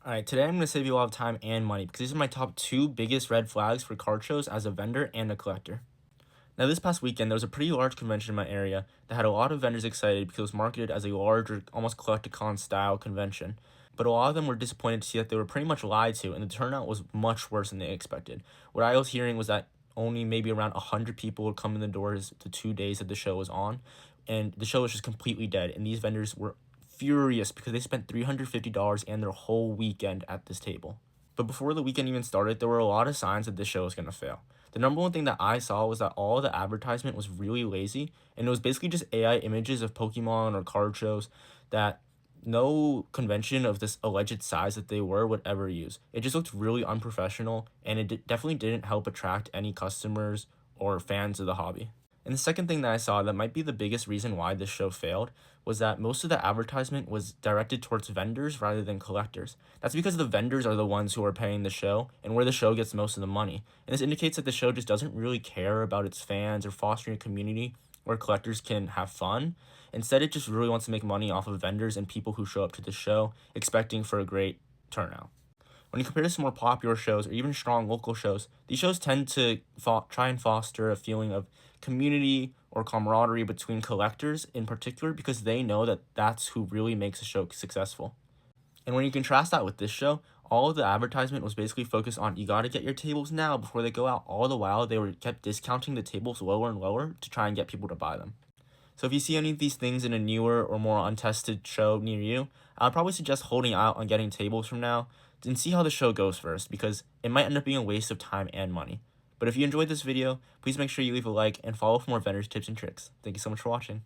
Alright, today I'm going to save you a lot of time and money because these are my top two biggest red flags for card shows as a vendor and a collector. Now, this past weekend, there was a pretty large convention in my area that had a lot of vendors excited because it was marketed as a larger, almost Collecticon style convention. But a lot of them were disappointed to see that they were pretty much lied to, and the turnout was much worse than they expected. What I was hearing was that only maybe around 100 people would come in the doors the 2 days that the show was on, and the show was just completely dead, and these vendors were furious because they spent $350 and their whole weekend at this table. But before the weekend even started, there were a lot of signs that this show was going to fail. The number one thing that I saw was that all the advertisement was really lazy, and it was basically just AI images of Pokemon or card shows that no convention of this alleged size that they were would ever use. It just looked really unprofessional, and it definitely didn't help attract any customers or fans of the hobby. And the second thing that I saw that might be the biggest reason why this show failed was that most of the advertisement was directed towards vendors rather than collectors. That's because the vendors are the ones who are paying the show and where the show gets most of the money. And this indicates that the show just doesn't really care about its fans or fostering a community where collectors can have fun. Instead, it just really wants to make money off of vendors and people who show up to the show expecting for a great turnout. When you compare this to more popular shows or even strong local shows, these shows tend to try and foster a feeling of community or camaraderie between collectors in particular because they know that that's who really makes a show successful. And when you contrast that with this show, all of the advertisement was basically focused on you gotta get your tables now before they go out. All the while they were kept discounting the tables lower and lower to try and get people to buy them. So if you see any of these things in a newer or more untested show near you, I'd probably suggest holding out on getting tables from now and see how the show goes first because it might end up being a waste of time and money. But if you enjoyed this video, please make sure you leave a like and follow for more vendors tips and tricks. Thank you so much for watching.